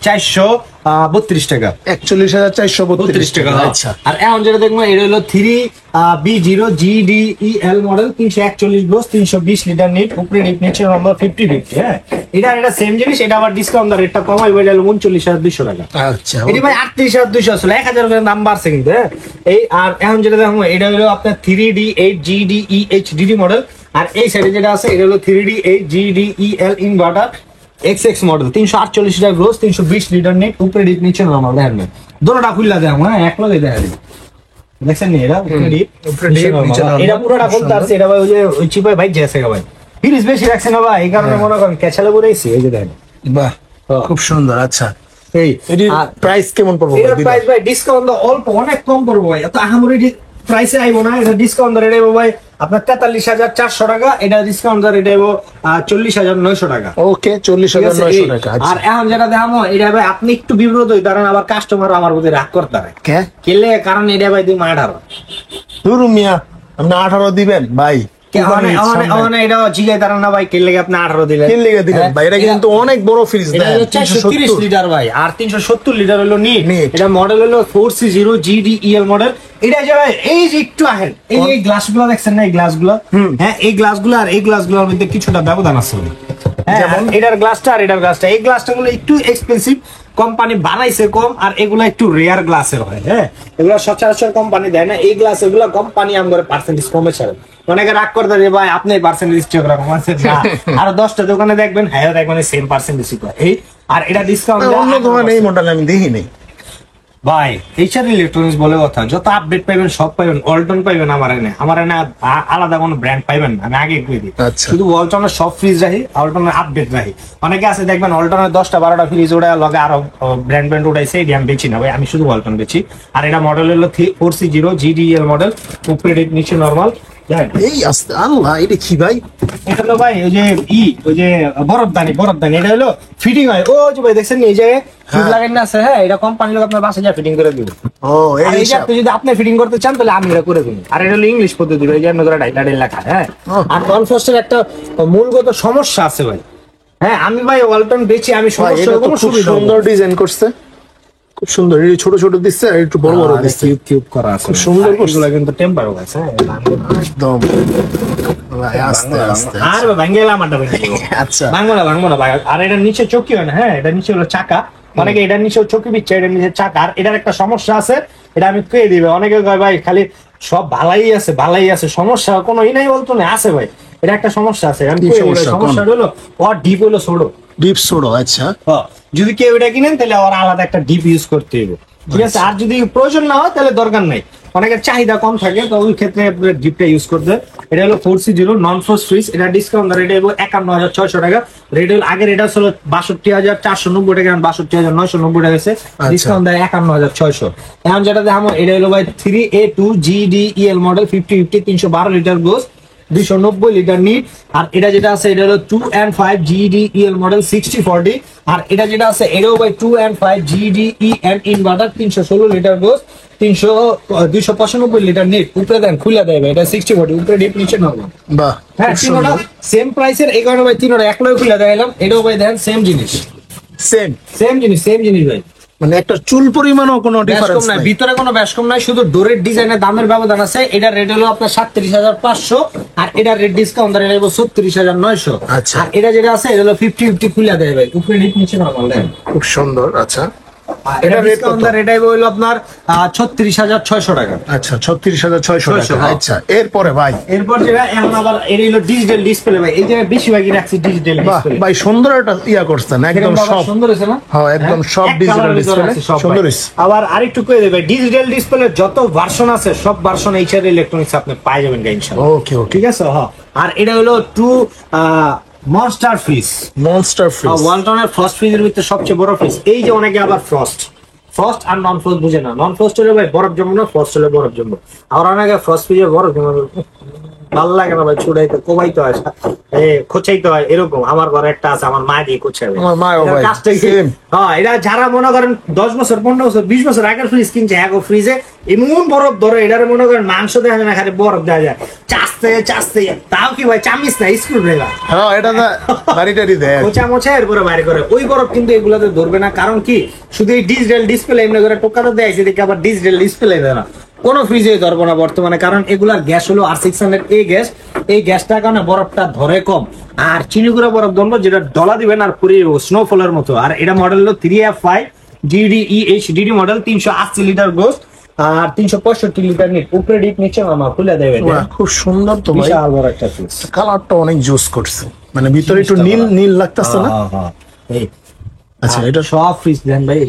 41,432 টাকা। 41,432 টাকা। আচ্ছা আর এখন যেটা দেখবো এটা হলো 3B0GDEL মডেল, 341 গোস, 320 লিটার নিট, উপরে নিট নিচে নম্বর 50-50। হ্যাঁ, এটা সেম জিনিস, এটা আবার ডিসকাউন্ট রেটটা কমাই এটা হলো 39,200 টাকা। আচ্ছা এটি ভাই 38,200 আসলে 1,000 করে দাম বাড়ছে কিন্তু। হ্যাঁ, এই আর এখন যেটা দেখো এটা হলো আপনার 3D8GDEHDD মডেল, আর এই সাইডে যেটা আছে এটা হলো 3D8GDEL inverter XX model, 348 litre gross, 320 litre net, উপরে ডিপ নিচে নরমাল। দেখেন দুটোটা খুললা দেয় হ্যাঁ, এক লগে দেখা যায়। দেখছেন নি এটা উপরে ডিপ নিচে নরমাল, এটা পুরোটা খুলতে আছে। এটা ভাই ওই যে ওই চিপায় ভাই জেসে ভাই ফিনিশ বেশি রাখছে না ভাই, এই কারণে মনে করেন ক্যাচালে পড়েছি। এই যে দেখেন বাহ খুব সুন্দর। আচ্ছা এই প্রাইস কেমন পড়বে? এর প্রাইস ভাই ডিসকাউন্ট অল্প অনেক কম পড়বে ভাই, এত আহামরি প্রাইসে আইবো না। এটা ডিসকাউন্ট রেট আইবো ভাই আপনার 43,400 টাকা, এটা ডিসকাউন্ট রেট আইবো 40,900 টাকা। ওকে 40,900 টাকা। আর এখন যেটা দেখামো এটা ভাই আপনি একটু বিব্রত হই, কারণ আবার কাস্টমার আমার প্রতি রাগ করতে পারে কেলে, কারণ এটা ভাই তুমি 18 দুরু মিয়া আপনি 18 দিবেন ভাই? এটা জিগাই তারা না ভাই কেলে আপনি 18 দিলেন, কেলে দিবেন ভাই? এটা কিন্তু অনেক বড় ফ্রিজ, এটা 430 লিটার ভাই, আর 370 লিটার হলো নিট। এটা মডেল হলো 4C0GDEL মডেল। এটা যে ভাই এই যে একটু আহেন এই গ্লাসগুলো দেখছেন না, এই গ্লাসগুলো, হ্যাঁ এই গ্লাসগুলো আর এই গ্লাসগুলোর মধ্যে কিছুটা ব্যবধান আছে। হ্যাঁ, এটার গ্লাসটা আর এটার গ্লাসটা, এই গ্লাসটা গুলো একটু এক্সপেন্সিভ, কোম্পানি বানাইছে কম, আর এগুলা একটু রেয়ার গ্লাসের হয়। হ্যাঁ, এগুলো সচরাচর কোম্পানি দেয় না এই গ্লাস, এগুলো কোম্পানি আমাদের পার্সেন্টেজ কমে ছাড়ে। অনেকে রাগ করতে যে ভাই আপনি পার্সেন্টেজ ঠিক রকম আছে না, আর 10টা দোকানে দেখবেন হ্যাঁ দেখবেন সেম পার্সেন্টেজ করে এই। আর এটা ডিসকাউন্ট অন্য দোকানে এই মডেল আমি দেখি নাই ভাই। এইচআর ইলেকট্রনিক্স বলে কথা, যত আপডেট পাইবেন সব পাইবেন, ওয়ালটন পাইবেন, আমার এনে আলাদা কোনো ব্র্যান্ড পাইবেন না, আমি আগে কই দিই। শুধু ওয়ালটনের সব ফ্রিজ রাখি, ওয়ালটনের আপডেট রাখি। অনেকে আছে দেখবেন ওয়ালটনের 10টা-12টা ফ্রিজ ওটা লগে আরো ব্র্যান্ড উঠাইছে, এই আমি বেচি না ভাই, আমি শুধু ওয়ালটন বেচি। আর এটা মডেল হলো 4C0GDEL মডেল, উপরে নিচে নরমাল। এই আস্তে আল্লাহ, এটা কি ভাই? এটা হলো ভাই ওই যে ওই যে বরফদানি, এটা হলো ফিটিং হয়। ও যে ভাই দেখছেন এই জায়গায় ফিট লাগাই না আছে, হ্যাঁ এটা কোম্পানি লোক আপনার বাসায় যা ফিটিং করে দিবে। ও এই আপনি যদি আপনি ফিটিং করতে চান তাহলে আমি এটা করে দিই। আর এটা হলো ইংলিশ পদ্ধতি, এই যে নজরা ডাইলাডের লেখা। হ্যাঁ, আর ননফ্রস্টের একটা মূলগত সমস্যা আছে ভাই। হ্যাঁ, আমি ভাই ওয়ালটন বেচি, আমি সমস্যা কোনো সুবিধা সুন্দর ডিজাইন করছে, খুব সুন্দর। এই ছোট ছোট দিচ্ছে আর একটু বড় বড় দিচ্ছে, কিউব করা আছে, খুব সুন্দর করছে। এগুলো কিন্তু টেম্পার আছে একদম ভাই আস্তে আস্তে। আর ভাঙ্গেলা আমারটা ভাই, আচ্ছা ভাঙবো না ভাই। আর এটা নিচে চকি হয় না, হ্যাঁ এটা নিচে হলো চাকা, অনেকে এটার নিচেও চকি বিচ্ছে, এটার নিচে চাকা। আর এটার একটা সমস্যা আছে, এটা আমি কে দিবে, অনেকে কয় ভাই খালি সব ভালাই আছে, সমস্যা কোনো নাই বলতো না, আছে ভাই এটা একটা সমস্যা আছে। সমস্যা হলো ওর ডিপ হলো ছোট, ডিপ ছোট। আচ্ছা, যদি কেউ এটা কিনেন তাহলে ওর আলাদা একটা ডিপ ইউজ করতে হবে, ঠিক আছে। আর যদি প্রয়োজন না হয় তাহলে দরকার নাই, অনেকের চাহিদা কম থাকে, তো ওই ক্ষেত্রে ডিপটা ইউজ করতে। এটা হলো 4C0 নন ফ্রস্ট ফ্রিজ, এটা ডিসকাউন্ট রেট হলো 51,600 টাকা। রেট হলো আগের এটা ছিল 62,490 টাকা, 62,990 টাকা গেছে, ডিসকাউন্ট দেয় 51,600। এখন যেটা দেখাবো এটা হলো ভাই 3A2GDEL model, 50-50, 312 litre gross, 290 litre net. আর এটা যেটা আছে এটা হলো 2&5GDEL মডেল, 60-40। আর এটা যেটা আছে এটাও ভাই 2&5GDEL ইনভার্টার, 316 লিটার গোস, 295 লিটার নিট, উপরে দেন খুলে দেয় ভাই, এটা 60-40, উপরে ডিপ নিচে নরমাল। বাহ, হ্যাঁ, তিনটা সেম প্রাইসের, এই কারণে ভাই তিনটা একলাই খুলে দেখাইলাম। এটাও ভাই দেন সেম জিনিস, সেম জিনিস ভাই, মানে একটা চুল পরিমাণও কোনো ডিফারেন্স নাই, ভিতরে কোনো ব্যাস কম নাই, শুধু ডোরের ডিজাইনের দামের ব্যবধান আছে। এটা রেট হলো আপনার 37,500, আর এটা রেট ডিসকাউন্ট রেট হলো 36,900। আচ্ছা, আর এটা যেটা আছে এটা হলো 50-50 খুলে দেয় ভাই, উপরে নিট নিচে নরমাল দেন, খুব সুন্দর। আচ্ছা, এটা ডিসকাউন্ট রেট হলো আপনার 36,600 টাকা। আচ্ছা, 36,600 টাকা। আচ্ছা, এরপরে ভাই এরপর যেটা এখন আবার এর হলো ডিজিটাল ডিসপ্লে ভাই, এই জায়গায় বেশিরভাগই রাখছি ডিজিটাল ডিসপ্লে ভাই, সুন্দর একটা করছেন, একদম সব সুন্দর হয়েছে না? হ্যাঁ, একদম সব ডিজিটাল ডিসপ্লে সুন্দর হয়েছে। আবার আরেকটু কই দেবে, ডিজিটাল ডিসপ্লে যত ভার্সন আছে সব ভার্সন এইচআর ইলেকট্রনিক্স আপনি পাই যাবেন ইনশাআল্লাহ। ওকে, ঠিক আছে। হ্যাঁ, আর এটা হলো মনস্টার ফ্রিজ, ওয়ালটনের ফ্রস্ট ফ্রিজের ভিতরে সবচেয়ে বড় ফ্রিজ। এই যে অনেকে আবার ফ্রস্ট আর নন ফ্রস্ট বুঝে না, নন ফ্রস্ট হলে ভাই বরফ জমবে না, ফ্রস্ট হলে বরফ জমবে। আর অনেকে ফ্রস্ট ফ্রিজে বরফ জমবে ভালো লাগে না ভাই, ছুটাইতে কোবাইতে হয়, খোঁচাইতে হয়, এরকম আমার ঘরে একটা আছে, আমার মা দিয়ে খোঁচাবে। আমার মাও ভাই same। হ্যাঁ, এটা যারা মনে করেন 10 বছর 15 বছর 20 বছর আগের ফ্রিজ কিনছে, এক ফ্রিজে এমন বরফ ধরে, এটার মনে করেন মাংস দেখা যায় না, খালি বরফ দেওয়া যায়, চাচতে চাচতে, তাও কি ভাই চামিস না, স্ক্রু ড্রাইভার, হ্যাঁ এটা তো বাড়িটারি দেয়। মোচা মোচা এরপরে বাইরে করে, ওই বরফ কিন্তু এগুলাতে ধরবে না। কারণ কি, শুধু এই ডিজিটাল ডিসপ্লে এমনি করে টোকাটা দেয়, সেদিকে আবার ডিজিটাল ডিসপ্লে দেয় না, কোনো ফ্রিজে ধরবো না বর্তমানে। কারণ এগুলার গ্যাস হলো R600 এই গ্যাস, এই গ্যাসটার কারণে বরফটা ধরে কম, আর চিনিগুড়া বরফ ধরবো যেটা ডলা দিবেন আর পুরো স্নোফলের মতো। আর এটা মডেল হলো 3F5 GDEHDD model, 380 litre gross আর 365 লিটার নিট, উপরে ডিপ নিচে মামা খুলে দেবে। বাহ, খুব সুন্দর তো ভাই, বিশাল বড় একটা ফ্রিজ, কালারটা অনেক জোস করছে, মানে ভিতরে একটু নীল নীল লাগতেছে না? এই আচ্ছা এটা সব ফ্রিজ দেন ভাই,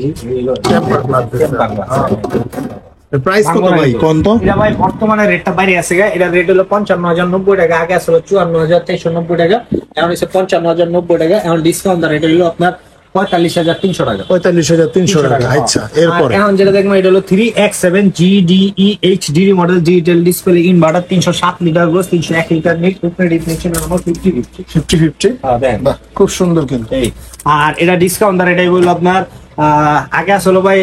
প্রাইস কত ভাই কোন তো? এটা ভাই বর্তমানে রেটটা বাইরে আছে, এটা রেট হলো 55,090 টাকা, আগে আসলে 54,490 টাকা, এখন হচ্ছে 55,090 টাকা, এখন ডিসকাউন্ট রেট হলো আপনার 45,300 টাকা। 45,300 টাকা। আচ্ছা এরপরে এখন যেটা দেখবো এটা হলো 3X7 GDEHDD model, digital display inverter, 307 litre gross, 301 litre net, উপরে ডিপ নিচে নরমাল 50-50। 50-50 বাহ, খুব সুন্দর কিন্তু। আর এটা ডিসকাউন্ট এটাই বললো আপনার আগে আসলে ভাই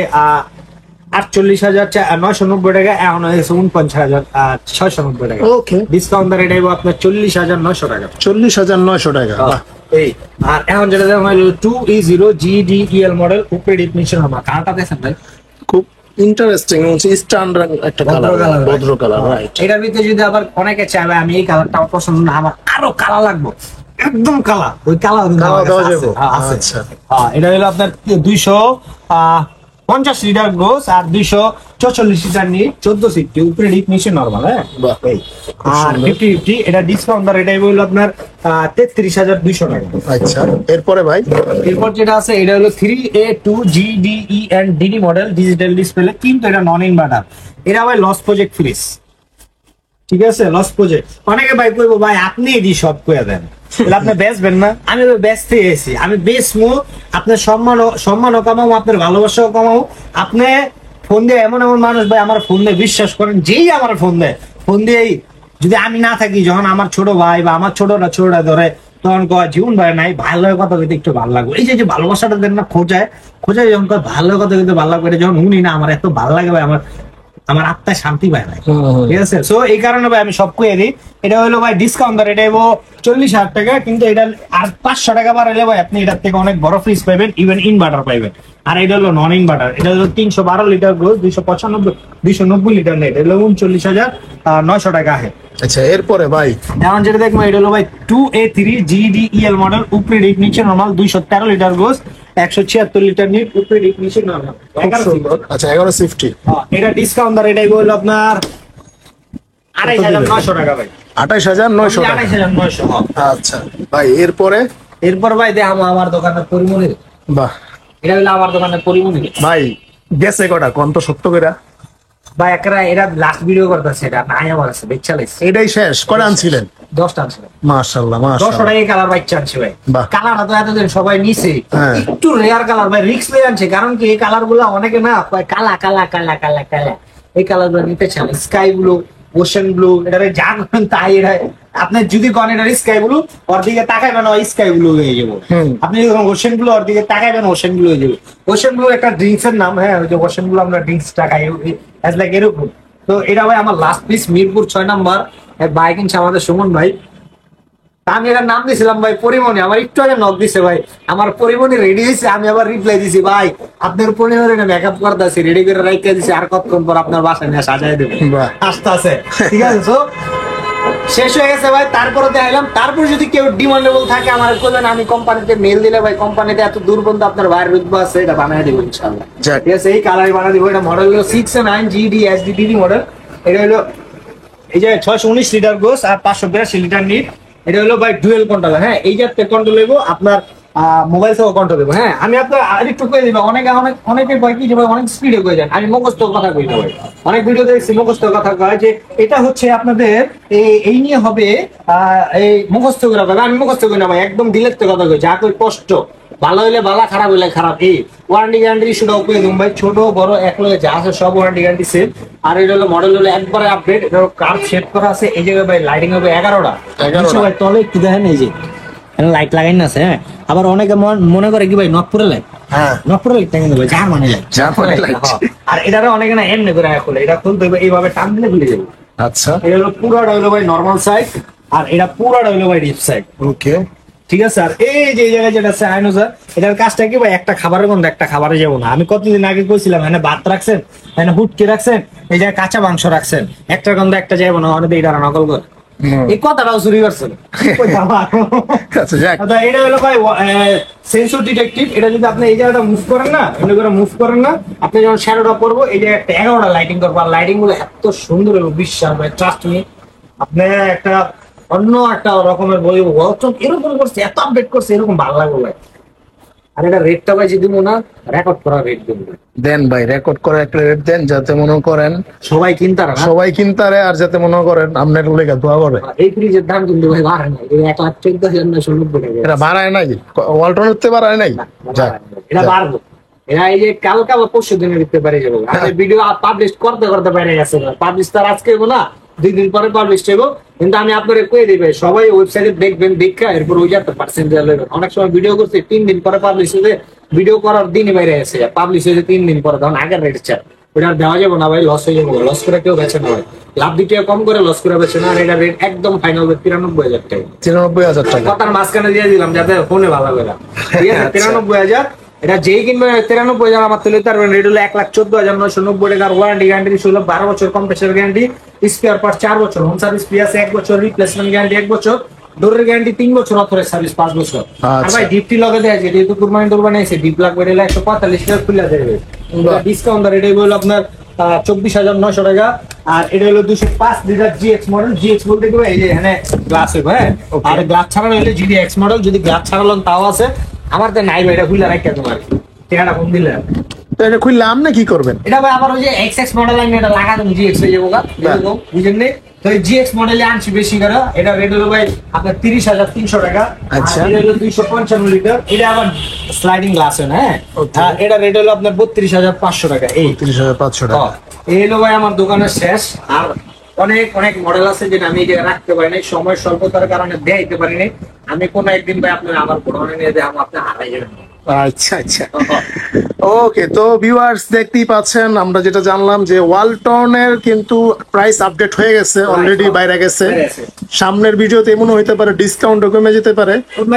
48,990 টাকা, এখন হয়েছে 49,690 টাকা। ওকে, ডিসকাউন্ট এটাই আপনার 40,900 টাকা। 40,900 টাকা। বাহ, এই আর এখন যেটা দেখো 2E0 GDEL মডেল, উপরে ডিপ নিচে নরমাল, কালারটা দেখেন ভাই খুব ইন্টারেস্টিং, হচ্ছে স্ট্যান্ডার্ড একটা কালার, ভদ্র কালার, রাইট। এটার ভিতরে যদি আবার অনেকে চাইবে আমি এই কালারটা আমার পছন্দ না, আমার আরো কালা লাগবে, একদম কালা, ওই কালা দেওয়া যাবে। আচ্ছা, এটা হলো আপনার 250 লিটার গ্রোস আর 244 লিটার নিয়ে 14 সিট, উপরে ডিপ নিচে নরমাল। হ্যাঁ, আর 50-50 এটা ডিসকাউন্ট এটাই বললো আপনার 33,200 টাকা। আচ্ছা এরপরে ভাই, এরপর যেটা আছে এটা হলো 3A2 GDENDD model, digital display, কিন্তু এটা নন ইনভার্টার, এটা ভাই লস প্রজেক্ট ফ্রিজ, ঠিক আছে, লস প্রজেক্ট। অনেকে ভাই কইবো ভাই আপনি এডি সব কইয়া দেন, তাহলে আপনি বেচবেন না? আমি ব্যস্ত এসেছি, আমি বেচমু, আপনার সম্মানও কামাবো, আপনার ভালোবাসাও কামাবো। আপনি ফোন দিয়ে এমন এমন মানুষ ভাই আমার ফোন দিয়ে, বিশ্বাস করেন, যেই আমার ফোন দিয়েই যদি আমি না থাকি, যখন আমার ছোট ভাই বা আমার ছোটটা ধরে, তখন কয় জীবন ভাই নাই, ভালো কথা বলতে একটু ভালো লাগবে। এই যে ভালোবাসাটা দেন না, খোঁজায় যখন কয় ভালো কথা বলতে ভালো লাগবে, এটা যখন উনি না, আমার এত ভালো লাগে ভাই, আমার আত্মায় শান্তি পায় ভাই, ঠিক আছে। সো এই কারণে ভাই আমি সব কয়ে দিই। এটা হলো ভাই ডিসকাউন্ট, এটা 40,000 টাকা, কিন্তু এটা আর 500 টাকা বাড়াইলে ভাই আপনি এটার থেকে অনেক বড় ফ্রিজ পাইবেন, ইভেন ইনভার্টার পাইবেন। আর এটা হলো নন ইনভার্টার, এটা হলো 312 লিটার গ্রোস, 290 লিটার নেট, এটা হলো 39,900 টাকা। আচ্ছা এরপরে ভাই, এখন যেটা দেখবো এটা হলো ভাই 2A3 GDEL মডেল, উপরে ডিপ নিচে normal, 213 litre gross, 176 litre net, উপরে ডিপ নিচে নরমাল। আচ্ছা 1150। এটা ডিসকাউন্ট এটাই বললো আপনার 28,900 টাকা ভাই। 28,900 টাকা। 28,900। আচ্ছা ভাই এরপর ভাই দেখো আমার দোকানের পরিমণি, বাহ, এটা হলো আমার দোকানের পরিমণি ভাই গেছে কটা কোন তো সত্য করে ভাই, একটা এটা লাস্ট ভিডিও করতেছে, এটা নাই আমার কাছে বেচা লাইছে, এটাই শেষ করে আনছিলেন? 10টা আনছিলেন। মাশাআল্লাহ 10 টাকা কালার বাইক আনছে ভাই, কালারটা তো এতদিন সবাই নিছে, একটু রেয়ার কালার ভাই, রিস্ক নিয়ে আনছে। কারণ কি এই কালার গুলো অনেকে না কালা কালা কালা কালা কালা, এই কালার গুলো নিতে চান, স্কাই ব্লু, ওশেন ব্লু, এটা যা করেন তাই। এটা আপনি যদি করেন এটা স্কাই ব্লু, ওর দিকে তাকাইবেন স্কাই ব্লু হয়ে যাবো। আপনি যখন ওশেন ব্লু ওর দিকে তাকাইবেন, ওশেন ব্লু হয়ে যাবে। ওশেন ব্লু একটা ড্রিঙ্কস এর নাম, হ্যাঁ, ওই যে ওশেন ব্লু আমরা ড্রিঙ্কস টাকাই লাইক এরকম। তো এটা ভাই আমার লাস্ট পিস, মিরপুর 6 নম্বর, বাইক কিনছে আমাদের সুমন ভাই। আমি এটার নাম দিয়েছিলাম ভাই পরিমণি, আমার একটু আগে নক দিছে ভাই, আমার পরিমণি রেডি হয়েছে, আমি আবার রিপ্লাই দিছি ভাই আপনার পরিমণি মেকআপ করতেছি, রেডি করে রাখতে দিছি, আর কতক্ষণ পর আপনার বাসায় নিয়ে সাজাই দেবে, আসতে আছে, ঠিক আছে। তো শেষ হয়ে গেছে ভাই, তারপরে দেখাইলাম। তারপর যদি কেউ ডিমান্ডেবল থাকে আমার বলবেন, আমি কোম্পানিতে মেল দিলে ভাই, কোম্পানিতে এত দূর পর্যন্ত আপনার বাইরের রুতবা আছে, এটা বানিয়ে দেবো ইনশাআল্লাহ, ঠিক আছে। এই কালারই বানিয়ে দিব। এটা মডেল হলো 6A9 GDSDD মডেল, এটা হলো এই যে 619 লিটার গোস আর 582 লিটার নিট। এটা হলো ভাই ডুয়েল কন্ট্রোলার, হ্যাঁ, এই যাতে কন্ট্রোল হইব আপনার মোবাইল থেকেও কন্ট্রোল দেবো। হ্যাঁ, আমি আপনার আরেকটু কয়ে দিব, অনেকে কয় কি যে ভাই অনেক স্পিডে কয়ে যান, আমি মুখস্থ কথা কই না ভাই, অনেক ভিডিও দেখছি মুখস্থ কথা কয় যে এটা হচ্ছে আপনাদের এই নিয়ে হবে, এই মুখস্থ করে হবে। আমি মুখস্থ করি না ভাই, একদম দিলের কথা কই, যা কই স্পষ্ট, ভালো হইলে ভালো, খারাপ হইলে খারাপ। এই ওয়ারেন্টি গ্যারান্টি সেটাও পেয়ে দেবো ভাই, ছোট বড় এক লগে যা আছে সব ওয়ারেন্টি গ্যারান্টি সেম। আর এটা হলো মডেল হলো একবারে আপডেট, এটা কার্ভ শেড করা আছে। এই জায়গায় ভাই লাইটিং হবে 11টা। ভাই তলে একটু দেখেন, এই যে লাইট লাগাই না আছে। হ্যাঁ, আবার অনেকে মনে করে কি ভাই নটপুরে লাইট, হ্যাঁ নটপুরে লাইট টাঙিয়ে দেবে, জার্মানি লাইট, জার্মানি লাইট। আর এটারও অনেকে না এমনি করে খুলে, এটা খুলতে হবে এইভাবে টান দিলে খুলে যাবে। আচ্ছা, এটা হলো পুরাটা হলো ভাই নরমাল সাইড, আর এটা পুরাটা হলো ভাই ডিপ সাইড। ওকে ঠিক আছে। আর এই যে এই জায়গায় যেটা আছে আইনোজা, এটার কাজটা কি ভাই, একটা খাবারের গন্ধ একটা খাবারে যাবো না। আমি কতদিন আগে কইছিলাম এখানে ভাত রাখছেন, এখানে হুটকি রাখছেন, এই জায়গায় কাঁচা মাংস রাখছেন, একটা গন্ধ একটা যাবো না, অনেক এটা নকল করে এই কথাটাও চুরি করছেন। আচ্ছা যাক, এটা হলো ভাই সেন্সর ডিটেকটিভ। এটা যদি আপনি এই জায়গাটা মুভ করেন না, এমনি করে মুভ করেন না, আপনি যখন শ্যাডোটা পড়বো এই জায়গায় একটা 11টা লাইটিং করবো। আর লাইটিং গুলো এত সুন্দর এবং বিশ্বাস ভাই, ট্রাস্ট মি, আপনি একটা অন্য একটা রকমের বই এরকম করছে, এত আপডেট করছে, এরকম ভালো লাগলো ভাই। আর এটা রেটটা ভাই যদি না রেকর্ড করা রেট দেন দেন ভাই, রেকর্ড করে একটা রেট দেন, যাতে মনে করেন সবাই কিনতারা না, সবাই কিনতারে, আর যাতে মনে করেন আপনার লেগে দোয়া করে। এই ফ্রিজের দাম কিন্তু ভাই বাড়ে না, 1,14,990 টাকা। এটা বাড়ায় নাই, ওয়ালটন উঠতে বাড়ায় নাই, যাক এটা বাড়বো। এরা এই যে কালকা বা পরশু দিনে দিতে পারে যাবো। আমাদের ভিডিও পাবলিশ করতে করতে বাইরে গেছে, পাবলিশ তার আজকে হবো না, 2 দিন পরে পাবলিশ হইব। কিন্তু আমি আপনাদের কয়ে দিবে, সবাই ওয়েবসাইটে দেখবেন, দেখা এরপর ওই যাতে পার্সেন্ট দেবেন। অনেক সময় ভিডিও করছে 3 দিন পরে পাবলিশ হয়েছে, ভিডিও করার দিনই বাইরে গেছে, পাবলিশ হয়েছে 3 দিন পরে, তখন আগের রেট চার ওটা দেওয়া যাবে না ভাই, লস হয়ে যাবে। লস করে কেউ বেছে না ভাই, লাভ দিতে কম করে লস করে বেছে না। আর এটা রেট একদম ফাইনাল 93,000 টাকা, 93,000 টাকা। কথার মাঝখানে দিয়ে দিলাম যাতে ফোনে ভালো করে, ঠিক আছে? 93,000। এটা যেই কিনবে 93,000 আমার তুলে পারবেন। রেট হলো 1,14,990 টাকার। ওয়ারেন্টি গ্যারান্টি ছিল 12 বছর, কম্প্রেসার গ্যারান্টি, স্পেয়ার পার্ট 4 বছর, হোম সার্ভিস ফ্রি আছে 1 বছর, রিপ্লেসমেন্ট গ্যারান্টি 1 বছর, ডোরের গ্যারান্টি 3 বছর, অথরাইজ সার্ভিস 5 বছর। আর ভাই ডিপটি লগে দেয়, যেহেতু কুরবানি এসে ডিপ লাগবে, এটা 145 টাকা খুলে দেবে ডিসকাউন্ট। আর এটা হলো আপনার 24,900 টাকা। আর এটা হলো 205 লিটার জিএক্স মডেল। জিএক্স বলতে কি ভাই, এই যে এখানে গ্লাস হবে, হ্যাঁ, আর গ্লাস ছাড়ানো হলে জিডিএক্স মডেল। যদি গ্লাস ছাড়ালো তাও আছে, আমার তো নাই ভাই, এটা খুলে রাখা তোমার ঠিকানা কোন দিলে। তো এটা খুললে আপনি কি করবেন? এটা ভাই আবার ওই যে এক্সএক্স মডেল আমি এটা লাগা দেবো, জিএক্স হয়ে যাবো, বুঝেন নি? তো এই জিএক্স মডেলে আনছি বেশি করে। এটা রেট হলো ভাই আপনার 30,300 টাকা। আচ্ছা, এটা হলো 255 লিটার। এটা আবার স্লাইডিং গ্লাস, হ্যাঁ। এটা রেট হলো আপনার 32,500 টাকা। এই 30,500 টাকা। এই হলো ভাই আমার দোকানের শেষ। আর অনেক অনেক মডেল আছে যেটা আমি এই জায়গায় রাখতে পারি নাই, সময় স্বল্পতার কারণে দেখাইতে পারি নাই। আমি কোনো একদিন ভাই আপনার আমার প্রোগ্রামে নিয়ে দেখাবো, আপনি হারাই যাবেন। আচ্ছা আচ্ছা, ওকে। তো ভিউয়ার্স দেখতেই পাচ্ছেন, আমরা যেটা জানলাম যে ওয়ালটনের কিন্তু প্রাইস আপডেট হয়ে গেছে, অলরেডি বাইরে গেছে। সামনের ভিডিওতে এমন হইতে পারে ডিসকাউন্ট কমে যেতে পারে,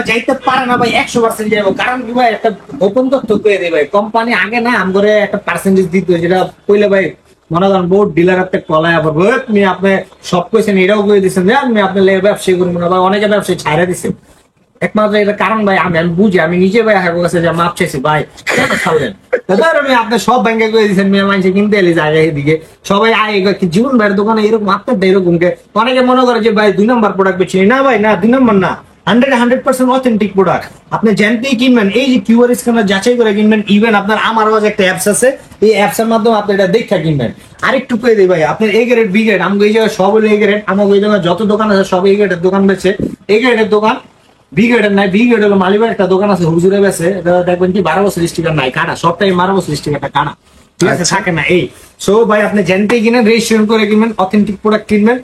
যাইতে পারে না ভাই, 100% যাবো। কারণ কি ভাই, একটা গোপন তথ্য পেয়ে দেয় ভাই, কোম্পানি আগে না আমগরে একটা পার্সেন্টেজ দিত, যেটা কইলে ভাই মনে করেন বহুত ডিলার আপনি কলায় আবার আপনি আপনি সব কইছেন, এটাও কয়ে দিচ্ছেন যে আপনি আপনার ব্যবসায়ী করবেন না ভাই, অনেকে ব্যবসায়ী ছাড়া দিচ্ছেন। একমাত্র এটা কারণ ভাই আমি বুঝি, আমি নিজে ভাই হাগো কাছে যে মাপ চাইছি ভাই, কেন ছাড়লেন? আমি আপনার সব ব্যাংকে করে দিচ্ছেন, মেয়ে মানুষে কিনতে এলি জায়গায় এদিকে সবাই আয় জীবন ভাইয়ের দোকানে এরকম আপনার এরকম কে অনেকে মনে করে যে ভাই 2 নম্বর প্রোডাক্ট বেশি না ভাই, না 2 নম্বর না, 100% অথেন্টিক প্রোডাক্ট। আপনি জানতেই কিনবেন, এই যে কিউআর স্ক্যানার যাচাই করে কিনবেন। ইভেন আপনার আমার আওয়াজ একটা অ্যাপস আছে, এই অ্যাপস এর মাধ্যমে আপনি এটা দেখা কিনবেন। আরেকটু পেয়ে দিই ভাই, আপনার এ গ্রেড বি গ্রেড, আমাকে এই জায়গায় সব হলো এ গ্রেড, আমাকে ওই জায়গায় যত দোকান আছে সব এ গ্রেডের দোকান বেছে। এ গ্রেডের দোকান, বি গ্রেডের নাই। বি গ্রেড হলো মালিবাগ একটা দোকান আছে হুজুরে বেছে, এটা দেখবেন কি 12 বছর স্টিকার নাই, কাটা সবটাই 12 বছর স্টিকারটা কাটা, ঠিক আছে, থাকে না। এই সো ভাই আপনি জানতেই কিনেন, রেজিস্ট্রেশন করে কিনবেন, অথেন্টিক প্রোডাক্ট কিনবেন।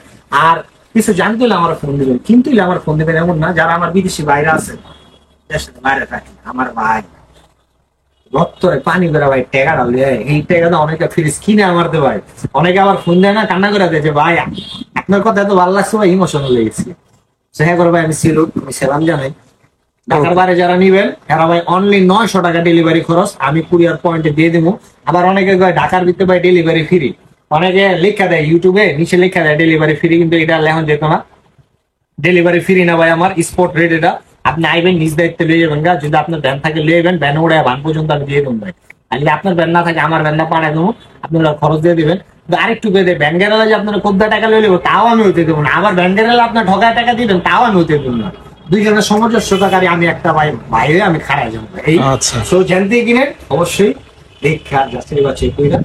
আর কিছু জানতে হলে আমার ফোন দিবেন, কিন্তু আমার ফোন দিবেন এমন না, যারা আমার বিদেশি বাইরে আছে, দেশের বাইরে থাকে, আমার ভাই রক্তরে পানি করে ভাই টেকা ডালে, এই টেকাটা অনেকে ফ্রিজ কিনে আমার দে ভাই। অনেকে আবার ফোন দেয় না, কান্না করে দেয় যে ভাই আপনার কথা এত ভালো লাগছে ভাই, ইমোশনাল হয়ে গেছি। হ্যাঁ করে ভাই, আমি সিলুট, আমি সেলাম জানাই। ঢাকার বাইরে যারা নিবেন এরা ভাই অনলি 900 টাকা ডেলিভারি খরচ, আমি কুরিয়ার পয়েন্টে দিয়ে দেবো। আবার অনেকে ঢাকার ভিতরে ভাই ডেলিভারি ফ্রি, অনেকে লেখা দেয় ইউটিউবে নিচে লেখা দেয় ডেলিভারি ফ্রি, কিন্তু এটা লেখন যেত না, ডেলিভারি ফ্রি না ভাই, আমার স্পট রেট এটা। আপনি আইবেন নিজ দায়িত্বে লিয়ে যাবেন গা, যদি আপনার ব্যান থাকে লিয়ে যাবেন, ব্যান উড়ে ভান পর্যন্ত আমি দিয়ে দেবো ভাই। আর যদি আপনার ব্যান না থাকে আমার ব্যান না পাঠাই দেবো, আপনি খরচ দিয়ে দিবেন। আরেকটু পেয়ে দেয় ব্যান গেলে যে আপনার 14 টাকা লয়ে নেবো, তাও আমি হতে দেবো না। আবার ব্যান গেলে আপনার ঠকায় টাকা দিবেন, তাও আমি হতে দেবো না। দুইজনের সামঞ্জস্যতাকারী আমি একটা ভাই বাইরে আমি খারাই যাবো এই। সো জানতে কিনেন অবশ্যই দেখা যাচ্ছে বাচ্চা কইরা।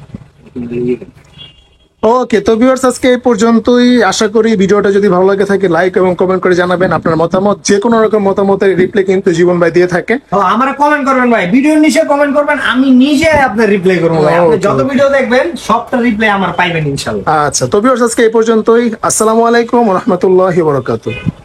ওকে, তো ভিউয়ার্স আজকে এই পর্যন্তই। আশা করি ভিডিওটা যদি ভালো লাগে থাকে লাইক এবং কমেন্ট করে জানাবেন আপনার মতামত। যে কোনো রকম মতামতের রিপ্লাই কিন্তু জীবন ভাই দিয়ে থাকে। আমার কমেন্ট করবেন ভাই, ভিডিওর নিচে কমেন্ট করবেন, আমি নিজে আপনার রিপ্লাই করবো ভাই। আপনি যত ভিডিও দেখবেন সবটা রিপ্লাই আমার পাইবেন ইনশাআল্লাহ। আচ্ছা, তো ভিউয়ার্স আজকে এই পর্যন্তই। আসসালামু আলাইকুম ওয়া রাহমাতুল্লাহি ওয়া বারাকাতুহু।